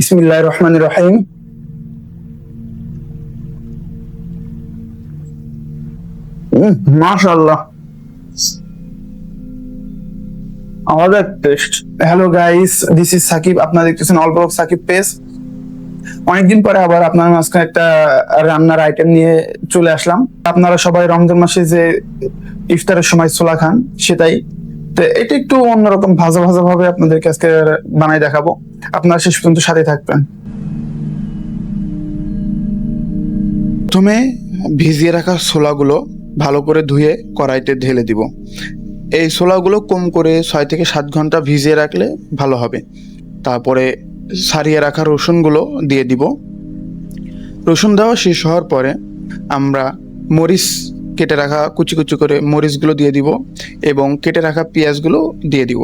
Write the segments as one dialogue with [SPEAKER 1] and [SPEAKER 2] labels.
[SPEAKER 1] বিসমিল্লাহির রহমানির রহিম। মাশাআল্লাহ, আমাদের taste. Hello guys, this is Sakib. আপনারা দেখতেছেন অল ব্লগ সাকিব পেজ। অনেকদিন পরে আবার আপনার মাঝখানে একটা রান্নার আইটেম নিয়ে চলে আসলাম। আপনারা সবাই রমজান মাসে যে ইফতারের সময় ছোলা খান, সেটাই। তো এটা একটু অন্যরকম ভাজা ভাজা ভাবে আপনাদেরকে আজকে বানাই দেখাবো। আপনারা শেষ পর্যন্ত সাথে থাকবেন। প্রথমে ভিজিয়ে রাখা ছোলাগুলো ভালো করে ধুয়ে কড়াইতে ঢেলে দিব। এই ছোলাগুলো কম করে 6 থেকে 7 ঘন্টা ভিজিয়ে রাখলে ভালো হবে। তারপরে ছাড়িয়ে রাখা রসুনগুলো দিয়ে দিব। রসুন দেওয়া শেষ হওয়ার পরে আমরা মরিচ কেটে রাখা কুচি কুচি করে মরিচগুলো দিয়ে দিব এবং কেটে রাখা পেঁয়াজগুলো দিয়ে দিব।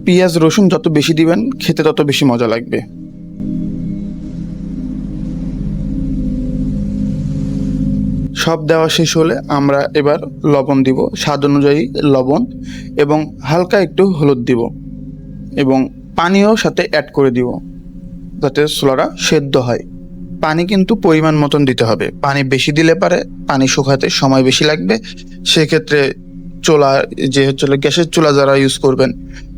[SPEAKER 1] পেঁয়াজ রসুন যত বেশি দিবেন খেতে তত বেশি মজা লাগবে। সব দেওয়া শেষ হলে আমরা এবার লবণ দিব, স্বাদ অনুযায়ী লবণ, এবং হালকা একটু হলুদ দিব এবং পানিও সাথে অ্যাড করে দিব যাতে ছোলাটা সেদ্ধ হয়। পানি কিন্তু পরিমাণ মতন দিতে হবে। পানি বেশি দিলে পারে পানি শুকাতে সময় বেশি লাগবে। সেক্ষেত্রে চুলা যে হচ্ছে গ্যাসের চুলা যারা ইউজ করবেন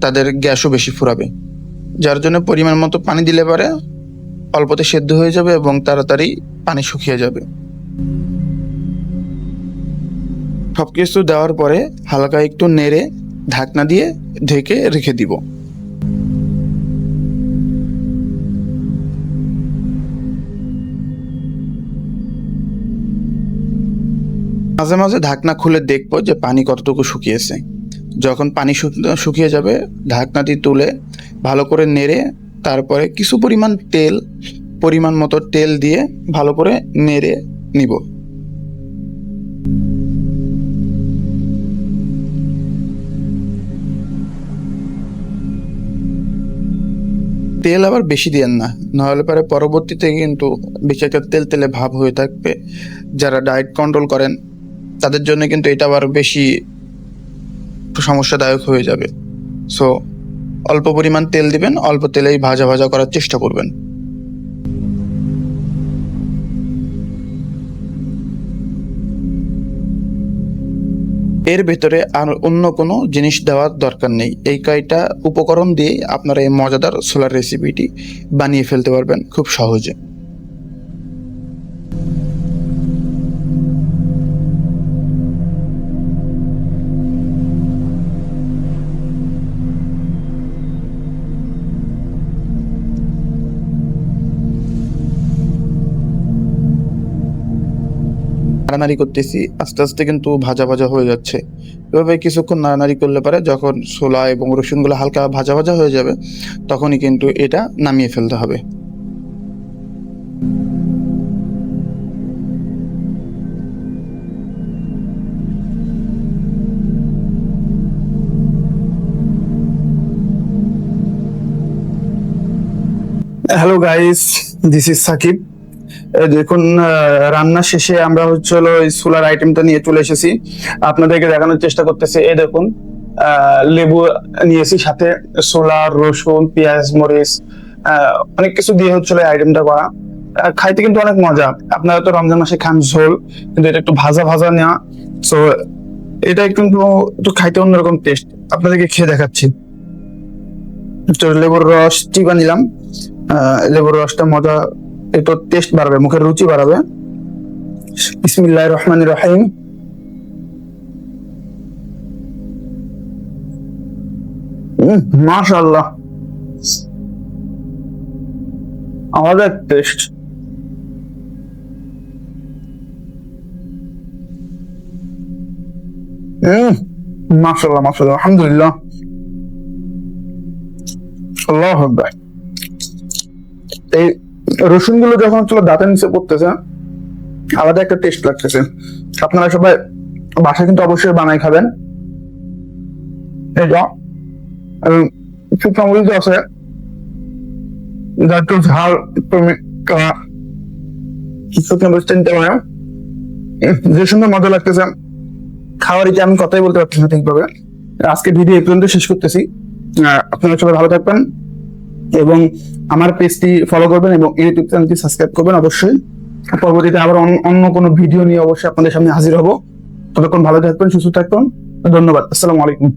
[SPEAKER 1] তাদের গ্যাসও বেশি ফুরাবে। যার জন্য পরিমাণ মতো পানি দিলে পারে অল্পতে সেদ্ধ হয়ে যাবে এবং তাড়াতাড়ি পানি শুকিয়ে যাবে। সবকিছু দেওয়ার পরে হালকা একটু নেড়ে ঢাকনা দিয়ে ঢেকে রেখে দিব। মাঝে মাঝে ঢাকনা খুলে দেখবো যে পানি কতটুকু শুকিয়েছে। যখন পানি শুকিয়ে যাবে ঢাকনা দিয়ে তুলে ভালো করে নেড়ে তারপরে কিছু পরিমাণ মতো তেল দিয়ে ভালো করে নেড়ে নিব। তেল আবার বেশি দিয়েন না, নাহলে পরে পরবর্তীতে কিন্তু বেশি একটা তেল তেলে ভাব হয়ে থাকবে। যারা ডায়েট কন্ট্রোল করেন তাদের জন্য কিন্তু এটা আবার বেশি সমস্যাদায়ক হয়ে যাবে। সো অল্প পরিমাণ তেল দিবেন, অল্প তেলেই ভাজা ভাজা করার চেষ্টা করবেন। এর ভেতরে আর অন্য কোনো জিনিস দেওয়ার দরকার নেই। এই কয়টা উপকরণ দিয়ে আপনারা এই মজাদার ছোলার রেসিপিটি বানিয়ে ফেলতে পারবেন খুব সহজে। নাড়ানাড়ি করতেছি, আস্তে আস্তে কিন্তু ভাজা ভাজা হয়ে যাচ্ছে। এভাবে কিছুক্ষণ নাড়ানাড়ি করলে পারে যখন ছোলা এবং রসুনগুলো হালকা ভাজা ভাজা হয়ে যাবে তখনই কিন্তু এটা নামিয়ে ফেলতে হবে। Hello guys, this is Sakib. দেখুন, রান্না শেষে আমরা হলো এই সোলার আইটেমটা নিয়ে চলে এসেছি। আপনাদেরকে দেখানোর চেষ্টা করতেছি। এই দেখুন, লেবু নিয়েছি, সাথে সোলা, রসুন, পেঁয়াজ, মরিচ, অনেক কিছু দিয়ে হচ্ছিল এই আইটেমটা করা। খাইতে কিন্তু অনেক মজা। আপনারা তো রমজান মাসে খান ঝোল, কিন্তু এটা একটু ভাজা ভাজা নেওয়া। সো এটা কিন্তু একটু খাইতে অন্যরকম টেস্ট। আপনাদেরকে খেয়ে দেখাচ্ছি। তো লেবুর রস চিবা নিলাম। লেবুর রসটা মজা, একটু টেস্ট বাড়াবে, মুখের রুচি বাড়াবে। বিসমিল্লাহির রহমানির রহিম। মাশাআল্লাহ, আমাদের টেস্ট। মাশাআল্লাহ মাশাআল্লাহ, আলহামদুলিল্লাহ, আল্লাহু আকবার। এই রসুন গুলো যখন দাঁতের নিচে পড়তেছে আলাদা একটা টেস্ট লাগতেছে। আপনারা সবাই বাসায় কিন্তু অবশ্যই বানাই খাবেন। এটা শুকনো মরিচ আছে, একটু ঝাল, শুকনো মরিচটা নিতে পারেন। যে সুন্দর মজা লাগতেছে, খাওয়ার ইচ্ছে আমি কথাই বলতে পারছি না ঠিকভাবে। আজকে ভিডিও এই পর্যন্ত শেষ করতেছি। আপনারা সবাই ভালো থাকবেন এবং আমার পেজটি ফলো করবেন এবং ইউটিউব চ্যানেলটি সাবস্ক্রাইব করবেন অবশ্যই। পরবর্তীতে আবার অন্য কোনো ভিডিও নিয়ে অবশ্যই আপনাদের সামনে হাজির হব। ততক্ষণ ভালো থাকবেন, সুস্থ থাকবেন। ধন্যবাদ। আসসালামু আলাইকুম।